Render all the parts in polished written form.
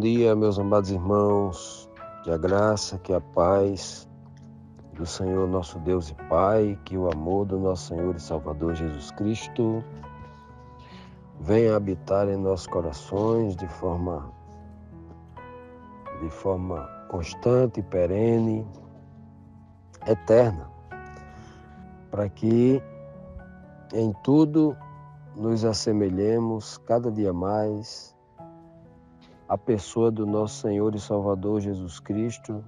dia, meus amados irmãos, que a graça, que a paz do Senhor nosso Deus e Pai, que o amor do nosso Senhor e Salvador Jesus Cristo venha habitar em nossos corações de forma constante, perene, eterna, para que em tudo nos assemelhemos cada dia mais à pessoa do nosso Senhor e Salvador Jesus Cristo,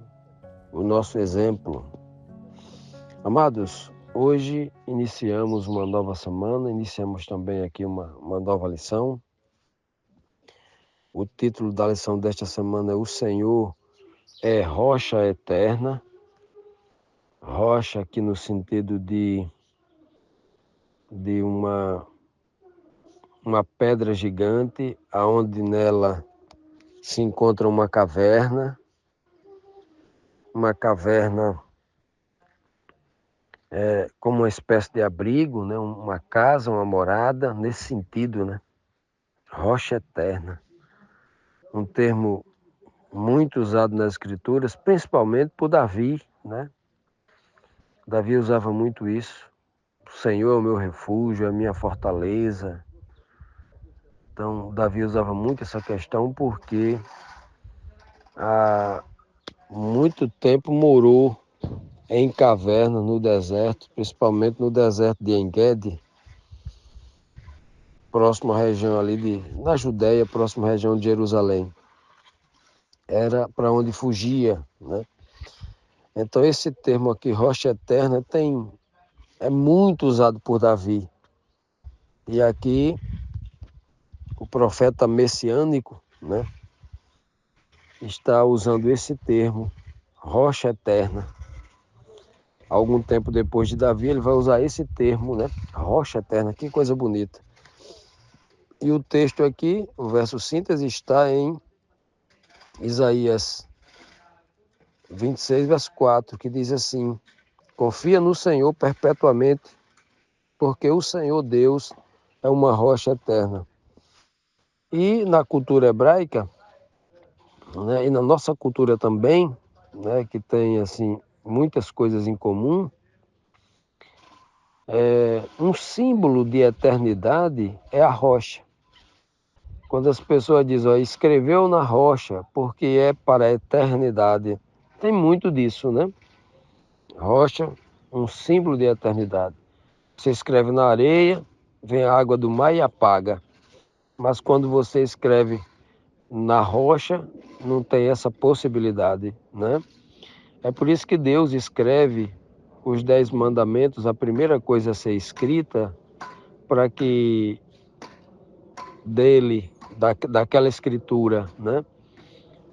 o nosso exemplo. Amados, hoje iniciamos uma nova semana, iniciamos também aqui uma nova lição. O título da lição desta semana é O Senhor é Rocha Eterna. Rocha aqui no sentido de uma pedra gigante, aonde nela se encontra uma caverna como uma espécie de abrigo, né? Uma casa, uma morada, nesse sentido, né? Rocha eterna. Um termo muito usado nas Escrituras, principalmente por Davi, né? Davi usava muito isso. O Senhor é o meu refúgio, é a minha fortaleza. Então, Davi usava muito essa questão porque há muito tempo morou em caverna no deserto, principalmente no deserto de En-Gedi, próxima região ali na Judéia, próxima região de Jerusalém. Era para onde fugia, né? Então esse termo aqui, rocha eterna, é muito usado por Davi. E aqui o profeta messiânico, né, está usando esse termo, rocha eterna. Algum tempo depois de Davi, ele vai usar esse termo, né, rocha eterna. Que coisa bonita. E o texto aqui, o verso síntese, está em Isaías 26, verso 4, que diz assim: confia no Senhor perpetuamente, porque o Senhor Deus é uma rocha eterna. E na cultura hebraica, né, e na nossa cultura também, né, que tem assim muitas coisas em comum, um símbolo de eternidade é a rocha. Quando as pessoas dizem, ó, escreveu na rocha, porque é para a eternidade, tem muito disso, né? Rocha, um símbolo de eternidade. Você escreve na areia, vem a água do mar e apaga. Mas quando você escreve na rocha, não tem essa possibilidade, né? É por isso que Deus escreve os 10 mandamentos, a primeira coisa a ser escrita, para que daquela escritura, né,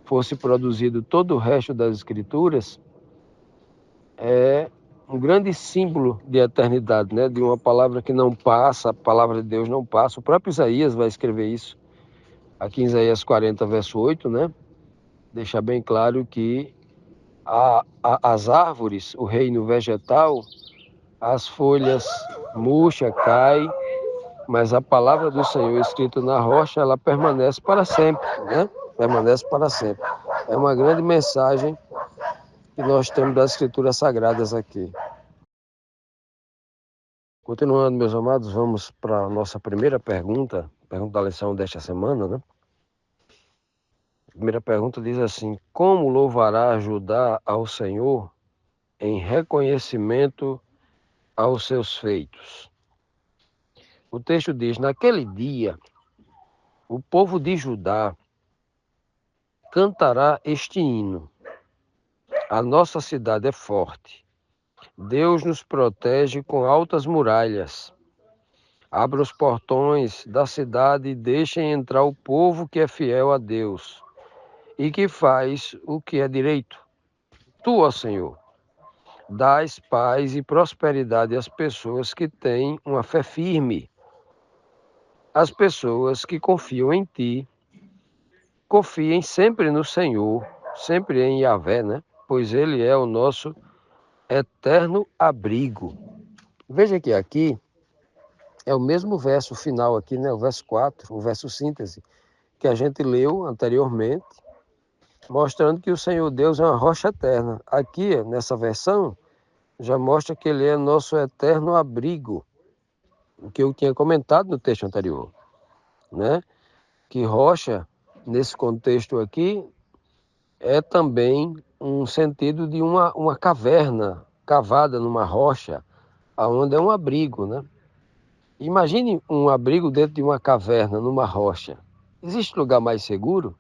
fosse produzido todo o resto das escrituras. É um grande símbolo de eternidade, né? De uma palavra que não passa, a palavra de Deus não passa. O próprio Isaías vai escrever isso, aqui em Isaías 40, verso 8, né? Deixa bem claro que as árvores, o reino vegetal, as folhas murcham, caem, mas a palavra do Senhor escrita na rocha, ela permanece para sempre, né? Permanece para sempre. É uma grande mensagem que nós temos das Escrituras Sagradas aqui. Continuando, meus amados, vamos para a nossa primeira pergunta da lição desta semana, né? A primeira pergunta diz assim: como louvará Judá ao Senhor em reconhecimento aos seus feitos? O texto diz: naquele dia, o povo de Judá cantará este hino: a nossa cidade é forte, Deus nos protege com altas muralhas. Abra os portões da cidade e deixem entrar o povo que é fiel a Deus e que faz o que é direito. Tu, ó Senhor, dás paz e prosperidade às pessoas que têm uma fé firme. As pessoas que confiam em Ti, confiem sempre no Senhor, sempre em Yahvé, né? Pois Ele é o nosso eterno abrigo. Veja que aqui é o mesmo verso final aqui, né? O verso 4, o verso síntese, que a gente leu anteriormente, mostrando que o Senhor Deus é uma rocha eterna. Aqui, nessa versão, já mostra que ele é nosso eterno abrigo, o que eu tinha comentado no texto anterior, né? Que rocha, nesse contexto aqui, é também um sentido de uma caverna cavada numa rocha, onde é um abrigo, né? Imagine um abrigo dentro de uma caverna, numa rocha. Existe lugar mais seguro?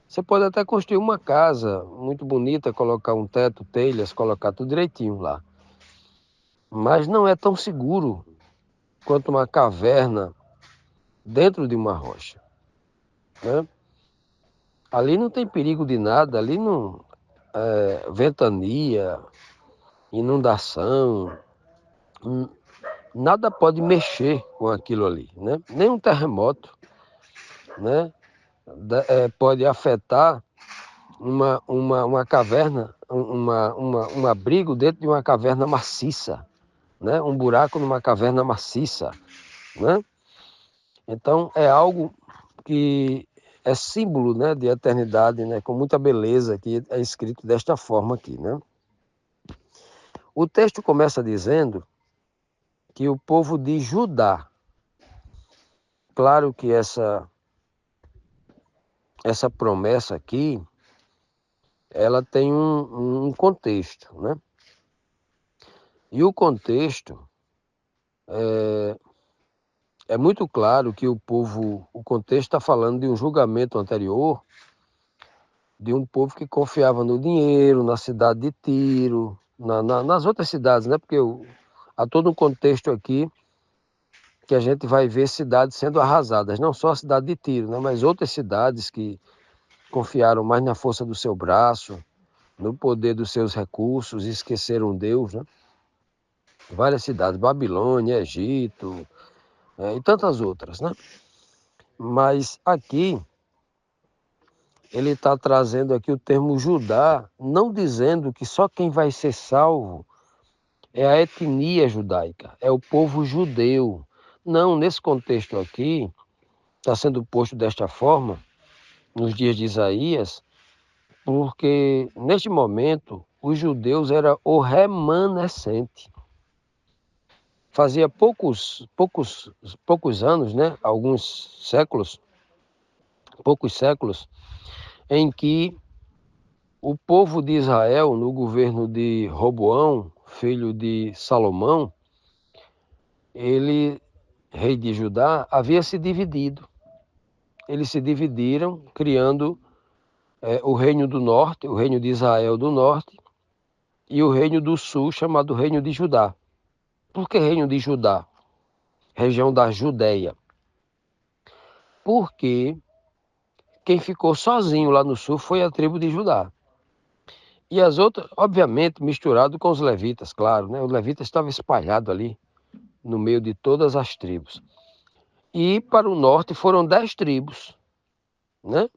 Você pode até construir uma casa muito bonita, colocar um teto, telhas, colocar tudo direitinho lá. Mas não é tão seguro quanto uma caverna dentro de uma rocha, né? Ali não tem perigo de nada, ali não ventania, inundação, nada pode mexer com aquilo ali, né? Nem um terremoto, né? Pode afetar uma caverna, um abrigo dentro de uma caverna maciça, né? Um buraco numa caverna maciça, né? Então é algo que é símbolo, né, de eternidade, né, com muita beleza, que é escrito desta forma aqui, né? O texto começa dizendo que o povo de Judá, claro que essa promessa aqui, ela tem um contexto, né? E o contexto é muito claro que o contexto está falando de um julgamento anterior, de um povo que confiava no dinheiro, na cidade de Tiro, nas outras cidades, né? Porque há todo um contexto aqui que a gente vai ver cidades sendo arrasadas, não só a cidade de Tiro, né? Mas outras cidades que confiaram mais na força do seu braço, no poder dos seus recursos e esqueceram Deus, né? Várias cidades, Babilônia, Egito, e tantas outras, né? Mas aqui ele está trazendo aqui o termo Judá, não dizendo que só quem vai ser salvo é a etnia judaica, é o povo judeu. Não, nesse contexto aqui, está sendo posto desta forma, nos dias de Isaías, porque neste momento os judeus eram o remanescente. Fazia poucos anos, né? Poucos séculos, em que o povo de Israel, no governo de Roboão, filho de Salomão, ele, rei de Judá, havia se dividido. Eles se dividiram, criando o reino do norte, o reino de Israel do norte, e o reino do sul, chamado reino de Judá. Por que reino de Judá? Região da Judéia. Porque quem ficou sozinho lá no sul foi a tribo de Judá. E as outras, obviamente, misturado com os levitas, claro, né? Os levitas estavam espalhados ali no meio de todas as tribos. E para o norte foram 10 tribos, né?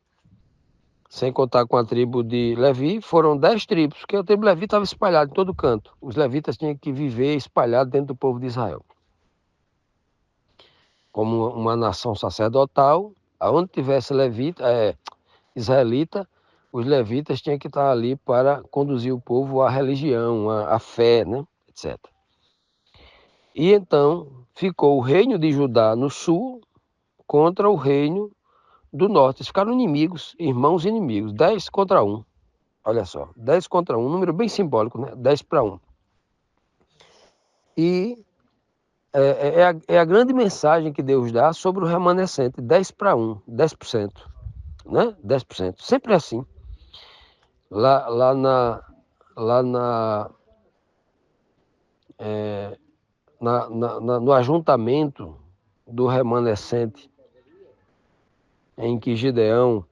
Sem contar com a tribo de Levi, foram 10 tribos, porque a tribo de Levi estava espalhada em todo canto. Os levitas tinham que viver espalhados dentro do povo de Israel. Como uma nação sacerdotal, aonde tivesse israelita, os levitas tinham que estar ali para conduzir o povo à religião, à fé, né? Etc. E então ficou o reino de Judá no sul contra o reino do norte. Eles ficaram inimigos, irmãos inimigos, 10 contra 1. Olha só, 10 contra 1, um número bem simbólico, né? 10 para 1. E é a grande mensagem que Deus dá sobre o remanescente, 10 para 1, 10%, né? 10%. Sempre assim. Lá na, lá na, no ajuntamento do remanescente, em que Gideão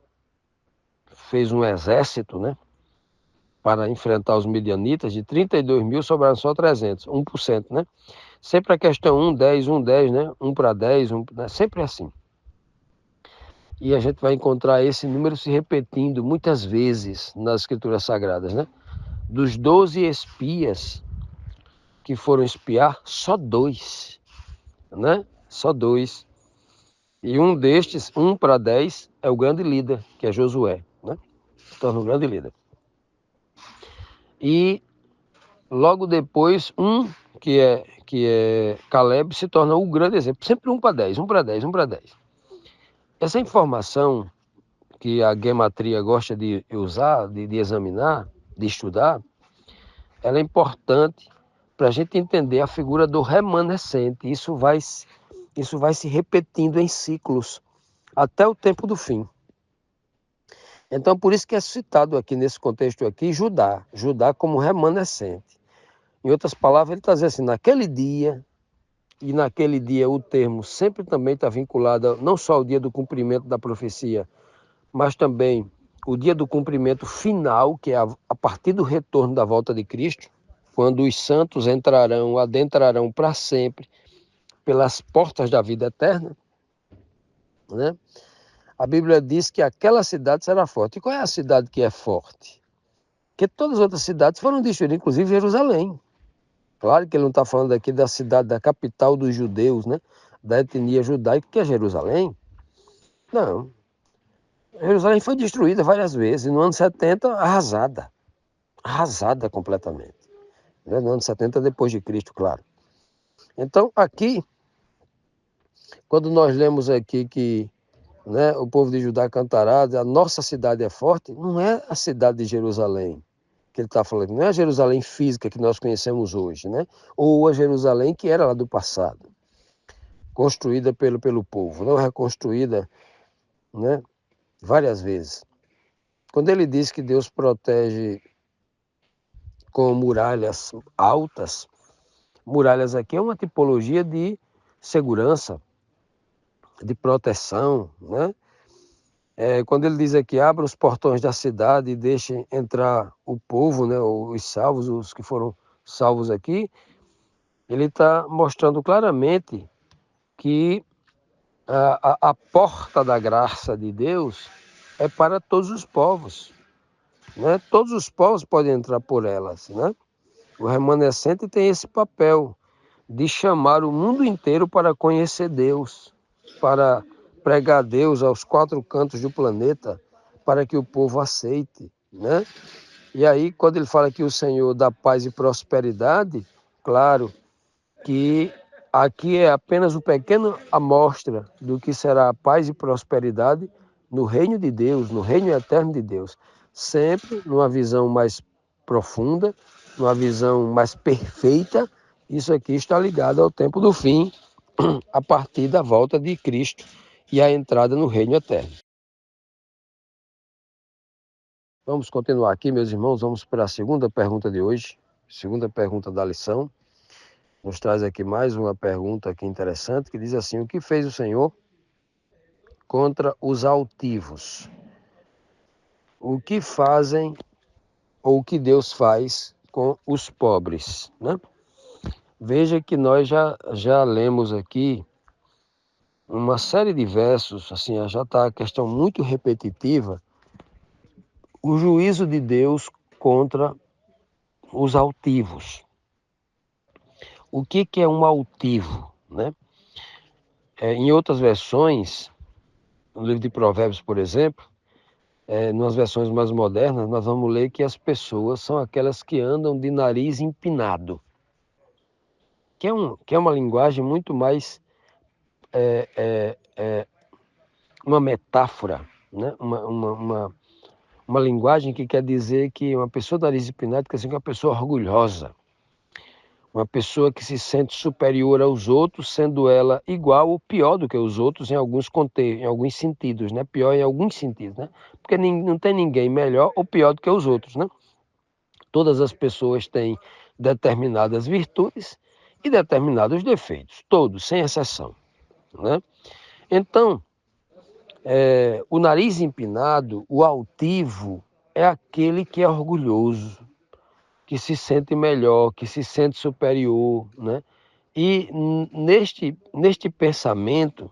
fez um exército, né, para enfrentar os midianitas, de 32 mil sobraram só 300, 1%, né? Sempre a questão 1, 10, né? 1 para 10, né? Sempre assim. E a gente vai encontrar esse número se repetindo muitas vezes nas escrituras sagradas, né? Dos 12 espias que foram espiar, só 2, né? Só 2. E um destes, 1 para 10, é o grande líder, que é Josué, né? se torna um grande líder. E logo depois, que é Caleb, se torna um grande exemplo. Sempre 1 para 10, 1 para 10, 1 para 10. Essa informação que a gematria gosta de usar, de examinar, de estudar, ela é importante para a gente entender a figura do remanescente. Isso vai se repetindo em ciclos até o tempo do fim. Então, por isso que é citado aqui nesse contexto aqui, Judá como remanescente. Em outras palavras, ele está dizendo assim, naquele dia, e naquele dia o termo sempre também está vinculado não só ao dia do cumprimento da profecia, mas também o dia do cumprimento final, que é a partir do retorno da volta de Cristo, quando os santos adentrarão para sempre pelas portas da vida eterna, né? A Bíblia diz que aquela cidade será forte. E qual é a cidade que é forte? Porque todas as outras cidades foram destruídas, inclusive Jerusalém. Claro que ele não está falando aqui da cidade, da capital dos judeus, né? Da etnia judaica, que é Jerusalém. Não. Jerusalém foi destruída várias vezes. No ano 70, arrasada completamente. No ano 70 depois de Cristo, claro. Então, aqui, quando nós lemos aqui que, né, o povo de Judá cantará, a nossa cidade é forte, não é a cidade de Jerusalém que ele está falando, não é a Jerusalém física que nós conhecemos hoje, né? Ou a Jerusalém que era lá do passado, construída pelo povo, não reconstruída, né, várias vezes. Quando ele diz que Deus protege com muralhas altas, muralhas aqui é uma tipologia de segurança, de proteção, né? Quando ele diz aqui, abra os portões da cidade e deixem entrar o povo, né, os salvos, os que foram salvos aqui, ele está mostrando claramente que a porta da graça de Deus é para todos os povos, né? Todos os povos podem entrar por elas, né? O remanescente tem esse papel de chamar o mundo inteiro para conhecer Deus, para pregar Deus aos 4 cantos do planeta, para que o povo aceite, né? E aí, quando ele fala que o Senhor dá paz e prosperidade, claro que aqui é apenas uma pequena amostra do que será a paz e prosperidade no reino de Deus, no reino eterno de Deus. Sempre numa visão mais profunda, numa visão mais perfeita. Isso aqui está ligado ao tempo do fim, a partir da volta de Cristo e a entrada no reino eterno. Vamos continuar aqui, meus irmãos. Vamos para a segunda pergunta de hoje, segunda pergunta da lição. Nos traz aqui mais uma pergunta aqui interessante, que diz assim, o que fez o Senhor contra os altivos? O que fazem, ou o que Deus faz com os pobres, né? Veja que nós já lemos aqui uma série de versos, assim, já está a questão muito repetitiva, o juízo de Deus contra os altivos. O que é um altivo, né? Em outras versões, no livro de Provérbios, por exemplo, nas versões mais modernas, nós vamos ler que as pessoas são aquelas que andam de nariz empinado, que é uma linguagem muito mais uma metáfora, né? Uma linguagem que quer dizer que uma pessoa de nariz empinado quer dizer que é uma pessoa orgulhosa, uma pessoa que se sente superior aos outros, sendo ela igual ou pior do que os outros em alguns sentidos, né? Pior em alguns sentidos, né? Porque não tem ninguém melhor ou pior do que os outros, né? Todas as pessoas têm determinadas virtudes e determinados defeitos, todos, sem exceção, né? Então, o nariz empinado, o altivo, é aquele que é orgulhoso, que se sente melhor, que se sente superior, né? E neste pensamento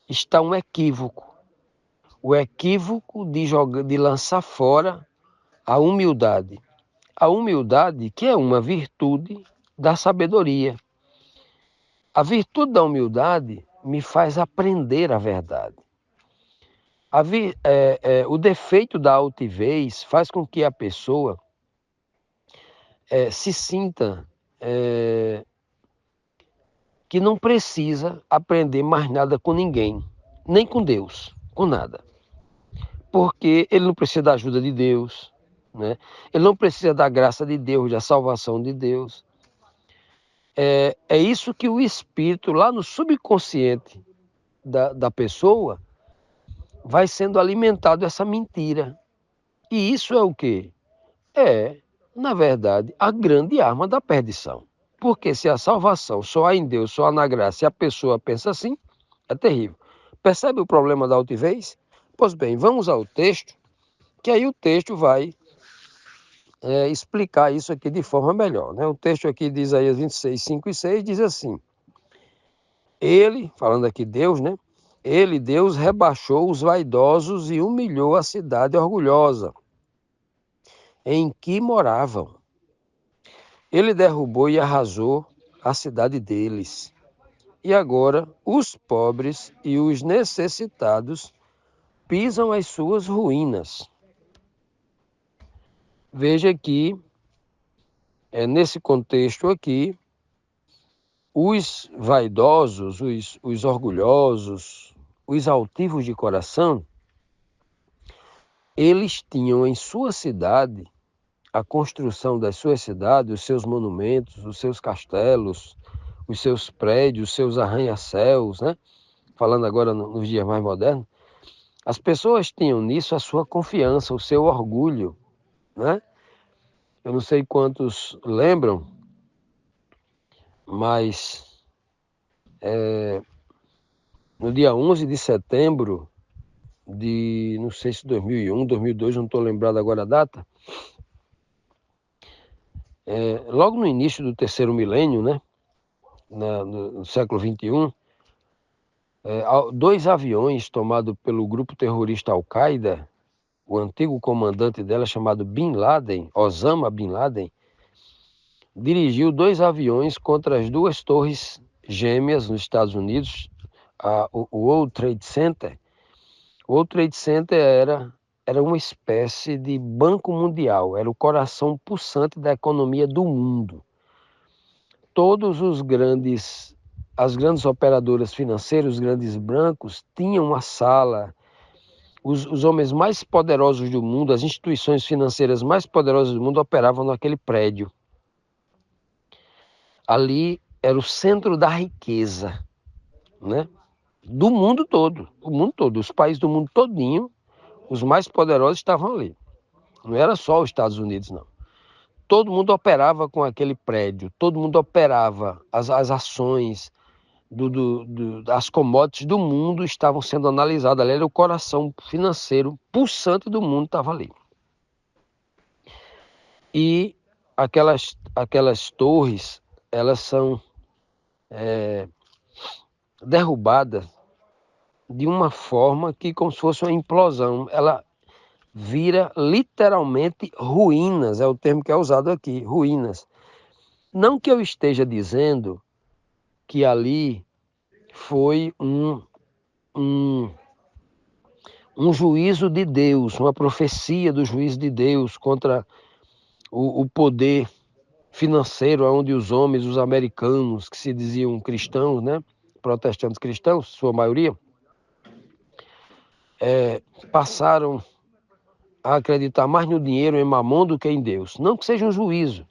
está um equívoco. O equívoco de lançar fora a humildade. A humildade, que é uma virtude da sabedoria. A virtude da humildade me faz aprender a verdade. O defeito da altivez faz com que a pessoa se sinta que não precisa aprender mais nada com ninguém, nem com Deus, com nada. Porque ele não precisa da ajuda de Deus, né? Ele não precisa da graça de Deus, da salvação de Deus. É isso que o espírito, lá no subconsciente da pessoa, vai sendo alimentado essa mentira. E isso é o quê? Na verdade, a grande arma da perdição. Porque se a salvação só há em Deus, só há na graça, e a pessoa pensa assim, é terrível. Percebe o problema da altivez? Pois bem, vamos ao texto, que aí o texto vai explicar isso aqui de forma melhor, né? O texto aqui de Isaías 26, 5 e 6 diz assim: Ele, falando aqui Deus, né? Ele, Deus, rebaixou os vaidosos e humilhou a cidade orgulhosa em que moravam. Ele derrubou e arrasou a cidade deles. E agora os pobres e os necessitados pisam as suas ruínas. Veja que, nesse contexto aqui, os vaidosos, os orgulhosos, os altivos de coração, eles tinham em sua cidade a construção das suas cidades, os seus monumentos, os seus castelos, os seus prédios, os seus arranha-céus, né? Falando agora nos dias mais modernos, as pessoas tinham nisso a sua confiança, o seu orgulho, né? Eu não sei quantos lembram, mas no dia 11 de setembro de, não sei se 2001, 2002, não estou lembrado agora a data, logo no início do terceiro milênio, né? No século XXI, dois aviões tomados pelo grupo terrorista Al-Qaeda, o antigo comandante dela, chamado Bin Laden, Osama Bin Laden, dirigiu dois aviões contra as duas torres gêmeas nos Estados Unidos, o World Trade Center. O World Trade Center era uma espécie de banco mundial, era o coração pulsante da economia do mundo. Todos as grandes operadoras financeiras, os grandes bancos, tinham uma sala. Os homens mais poderosos do mundo, as instituições financeiras mais poderosas do mundo operavam naquele prédio. Ali era o centro da riqueza, né? Do mundo todo, o mundo todo, os países do mundo todinho, os mais poderosos estavam ali. Não era só os Estados Unidos, não. Todo mundo operava com aquele prédio, todo mundo operava, as ações, as commodities do mundo estavam sendo analisadas ali, era o coração financeiro pulsante do mundo, estava ali. E aquelas torres, elas são derrubadas de uma forma que, como se fosse uma implosão, ela vira literalmente ruínas, é o termo que é usado aqui, ruínas. Não que eu esteja dizendo que ali foi um juízo de Deus, uma profecia do juízo de Deus contra o poder financeiro, onde os homens, os americanos, que se diziam cristãos, né, protestantes cristãos, sua maioria, passaram a acreditar mais no dinheiro, em Mamon, do que em Deus. Não que seja um juízo,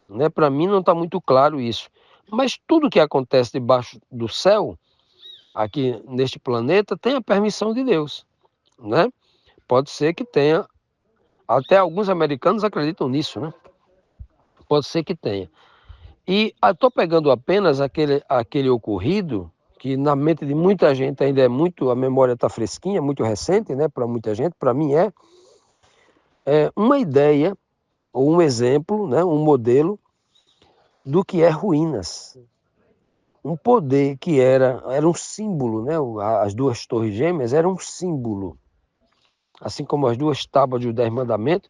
né? Para mim não está muito claro isso. Mas tudo que acontece debaixo do céu, aqui neste planeta, tem a permissão de Deus, né? Pode ser que tenha, até alguns americanos acreditam nisso, né? Pode ser que tenha. E estou pegando apenas aquele ocorrido, que na mente de muita gente ainda é muito, a memória está fresquinha, muito recente, né? Para muita gente, para mim é uma ideia, ou um exemplo, né? Um modelo do que é ruínas. Um poder que era um símbolo, né? As duas torres gêmeas eram um símbolo. Assim como as duas tábuas dos 10 mandamentos,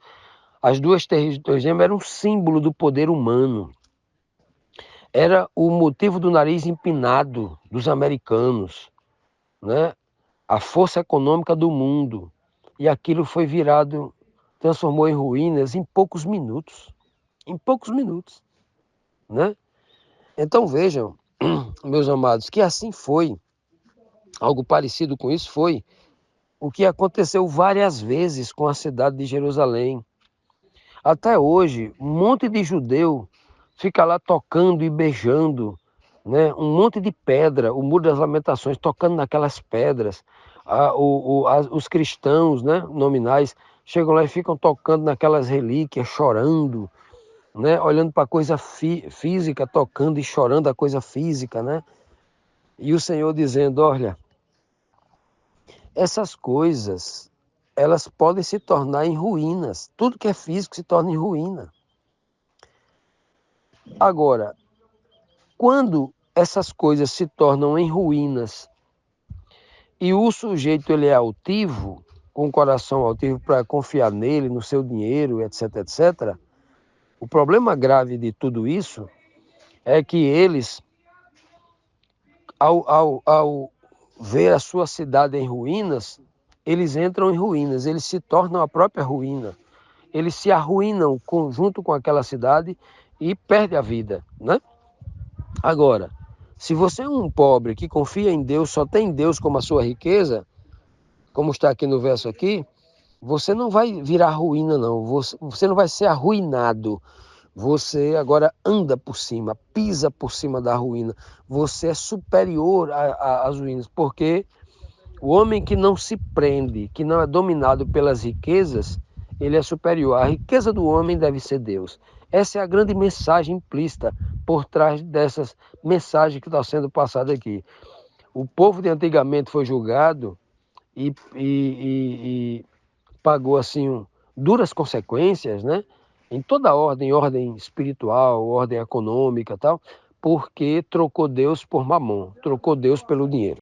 as duas torres gêmeas eram um símbolo do poder humano. Era o motivo do nariz empinado dos americanos, né? a força econômica do mundo. E aquilo foi virado, transformou em ruínas em poucos minutos. Em poucos minutos, né? Então vejam, meus amados, que assim foi, algo parecido com isso foi o que aconteceu várias vezes com a cidade de Jerusalém. Até hoje, um monte de judeu fica lá tocando e beijando, né? Um monte de pedra, o Muro das Lamentações, tocando naquelas pedras. Os cristãos, né, nominais chegam lá e ficam tocando naquelas relíquias, chorando, né? Olhando para a coisa física, tocando e chorando a coisa física, né? E o Senhor dizendo, olha, essas coisas, elas podem se tornar em ruínas. Tudo que é físico se torna em ruína. Agora, quando essas coisas se tornam em ruínas e o sujeito ele é altivo, com o coração altivo para confiar nele, no seu dinheiro, etc, etc, o problema grave de tudo isso é que eles, ao ver a sua cidade em ruínas, eles entram em ruínas, eles se tornam a própria ruína. Eles se arruinam junto com aquela cidade e perdem a vida, né? Agora, se você é um pobre que confia em Deus, só tem Deus como a sua riqueza, como está aqui no verso aqui, você não vai virar ruína, não. Você não vai ser arruinado. Você agora anda por cima, pisa por cima da ruína. Você é superior às ruínas, porque o homem que não se prende, que não é dominado pelas riquezas, ele é superior. A riqueza do homem deve ser Deus. Essa é a grande mensagem implícita por trás dessas mensagens que está sendo passada aqui. O povo de antigamente foi julgado e pagou assim duras consequências, né? Em toda a ordem espiritual, ordem econômica e tal, porque trocou Deus por mamon, trocou Deus pelo dinheiro.